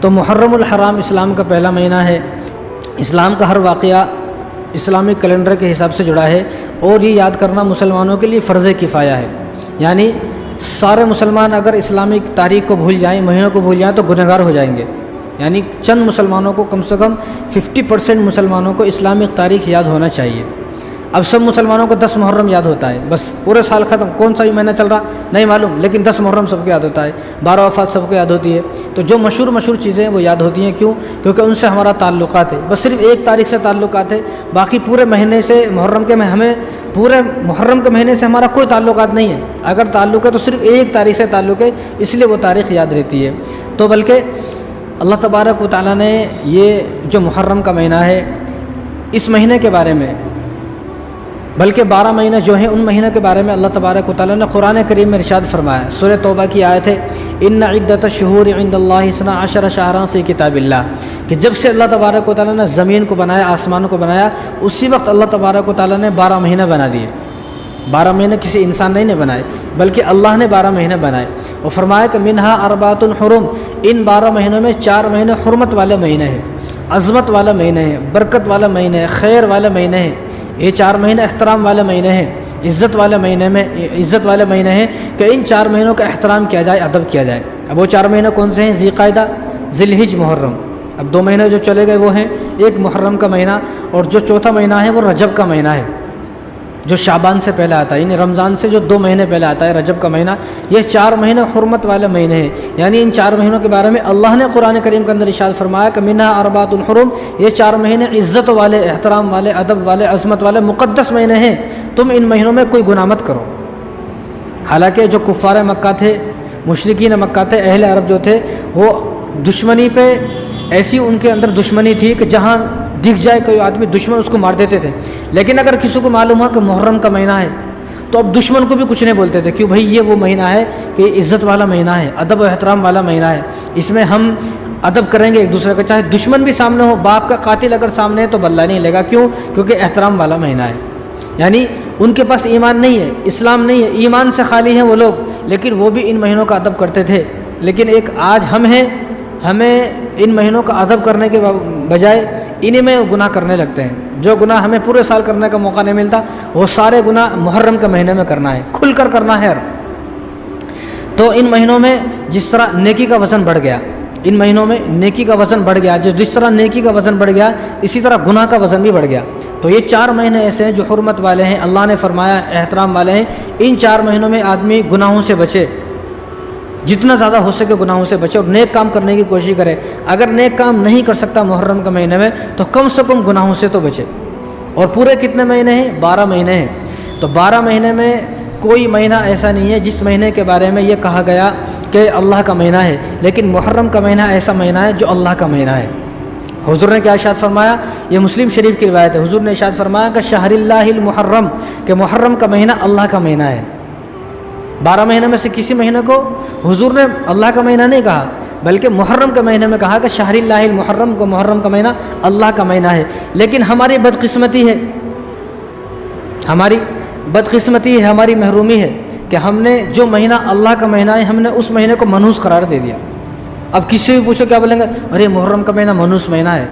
تو محرم الحرام اسلام کا پہلا مہینہ ہے۔ اسلام کا ہر واقعہ اسلامک کیلنڈر کے حساب سے جڑا ہے، اور یہ یاد کرنا مسلمانوں کے لیے فرض کفایہ ہے۔ یعنی سارے مسلمان اگر اسلامک تاریخ کو بھول جائیں، مہینوں کو بھول جائیں تو گنہگار ہو جائیں گے۔ یعنی چند مسلمانوں کو، کم سے کم 50% مسلمانوں کو اسلامک تاریخ یاد ہونا چاہیے۔ اب سب مسلمانوں کو 10 محرم یاد ہوتا ہے، بس پورے سال ختم، کون سا بھی مہینہ چل رہا نہیں معلوم، لیکن 10 محرم سب کو یاد ہوتا ہے، 12 وفات سب کو یاد ہوتی ہے۔ تو جو مشہور چیزیں وہ یاد ہوتی ہیں، کیوں؟ کیونکہ ان سے ہمارا تعلقات ہے، بس صرف ایک تاریخ سے تعلقات ہے، باقی پورے مہینے سے محرم کے ہمیں پورے محرم کے مہینے سے ہمارا کوئی تعلقات نہیں ہے۔ اگر تعلق ہے تو صرف ایک تاریخ سے تعلق ہے، اس لیے وہ تاریخ یاد رہتی ہے۔ تو بلکہ اللہ تبارک و تعالیٰ نے یہ جو محرم کا مہینہ ہے، اس مہینے کے بارے میں، بلکہ 12 مہینے جو ہیں ان مہینوں کے بارے میں اللہ تبارک و تعالیٰ نے قرآن کریم میں ارشاد فرمایا۔ سورہ توبہ کی آیت ہے، ان عدۃ الشہور عند اللہ 12 شہرا فی کتاب اللہ، کہ جب سے اللہ تبارک و تعالیٰ نے زمین کو بنایا، آسمان کو بنایا، اسی وقت اللہ تبارک و تعالیٰ نے 12 مہینے بنا دیے۔ 12 مہینے کسی انسان نہیں نے بنائے، بلکہ اللہ نے 12 مہینے بنائے، اور فرمایا کہ منہا اربعۃ حرم، ان 12 مہینوں میں 4 مہینے حرمت والے مہینے ہیں، عظمت والا مہینے ہیں، برکت والا مہینے ہیں، خیر والے مہینے ہیں۔ یہ 4 مہینے احترام والے مہینے ہیں، عزت والے مہینے ہیں، کہ ان 4 مہینوں کا احترام کیا جائے، ادب کیا جائے۔ اب وہ 4 مہینے کون سے ہیں؟ ذی قعدہ، ذی الحج، محرم۔ اب 2 مہینے جو چلے گئے وہ ہیں، ایک محرم کا مہینہ، اور جو چوتھا مہینہ ہے وہ رجب کا مہینہ ہے، جو شعبان سے پہلے آتا ہے، یعنی رمضان سے جو 2 مہینے پہلے آتا ہے، رجب کا مہینہ۔ یہ 4 مہینے حرمت والے مہینے ہیں، یعنی ان 4 مہینوں کے بارے میں اللہ نے قرآن کریم کے اندر ارشاد فرمایا کہ منہا اربعۃ حرم، یہ 4 مہینے عزت والے، احترام والے، ادب والے، عظمت والے، مقدس مہینے ہیں، تم ان مہینوں میں کوئی گناہ مت کرو۔ حالانکہ جو کفار مکہ تھے، مشرکین مکہ تھے، اہل عرب جو تھے، وہ دشمنی پہ ایسی ان کے اندر دشمنی تھی کہ جہاں دکھ جائے کوئی آدمی، دشمن اس کو مار دیتے تھے۔ لیکن اگر کسی کو معلوم ہوا کہ محرم کا مہینہ ہے تو اب دشمن کو بھی کچھ نہیں بولتے تھے، کیوں بھائی یہ وہ مہینہ ہے کہ عزت والا مہینہ ہے، ادب و احترام والا مہینہ ہے، اس میں ہم ادب کریں گے ایک دوسرے کا، چاہے دشمن بھی سامنے ہو، باپ کا قاتل اگر سامنے ہے تو بدلہ نہیں لے گا، کیوں؟ کیونکہ احترام والا مہینہ ہے۔ یعنی ان کے پاس ایمان نہیں ہے، اسلام نہیں ہے، ایمان سے خالی ہیں وہ لوگ، لیکن وہ بھی ان مہینوں کا ادب کرتے تھے۔ لیکن ایک آج ہم ہیں، ہمیں ان مہینوں کا ادب کرنے کے بجائے انہیں میں گناہ کرنے لگتے ہیں۔ جو گناہ ہمیں پورے سال کرنے کا موقع نہیں ملتا، وہ سارے گناہ محرم کے مہینے میں کرنا ہے، کھل کر کرنا ہے۔ تو ان مہینوں میں جس طرح نیکی کا وزن بڑھ گیا، ان مہینوں میں نیکی کا وزن بڑھ گیا، جس طرح نیکی کا وزن بڑھ گیا اسی طرح گناہ کا وزن بھی بڑھ گیا۔ تو یہ 4 مہینے ایسے ہیں جو حرمت والے ہیں، اللہ نے فرمایا احترام والے ہیں۔ ان 4 مہینوں میں آدمی گناہوں سے بچے، جتنا زیادہ ہو سکے گناہوں سے بچے، اور نیک کام کرنے کی کوشش کرے۔ اگر نیک کام نہیں کر سکتا محرم کے مہینے میں تو کم سے کم گناہوں سے تو بچے۔ اور پورے کتنے مہینے ہیں؟ 12 مہینے ہیں۔ تو 12 مہینے میں کوئی مہینہ ایسا نہیں ہے جس مہینے کے بارے میں یہ کہا گیا کہ اللہ کا مہینہ ہے، لیکن محرم کا مہینہ ایسا مہینہ ہے جو اللہ کا مہینہ ہے۔ حضور نے کیا ارشاد فرمایا؟ یہ مسلم شریف کی روایت ہے، حضور نے ارشاد فرمایا کہ شہر اللہ المحرم، کہ محرم کا مہینہ اللہ کا مہینہ ہے۔ 12 مہینے میں سے کسی مہینے کو حضور نے اللہ کا مہینہ نہیں کہا، بلکہ محرم کے مہینے میں کہا کہ شہر اللہ المحرم، کو محرم کا مہینہ اللہ کا مہینہ ہے۔ لیکن ہماری بدقسمتی ہے، ہماری محرومی ہے کہ ہم نے جو مہینہ اللہ کا مہینہ ہے، ہم نے اس مہینے کو منحوس قرار دے دیا۔ اب کسی سے بھی پوچھو کیا بولیں گے؟ ارے محرم کا مہینہ منحوس مہینہ ہے۔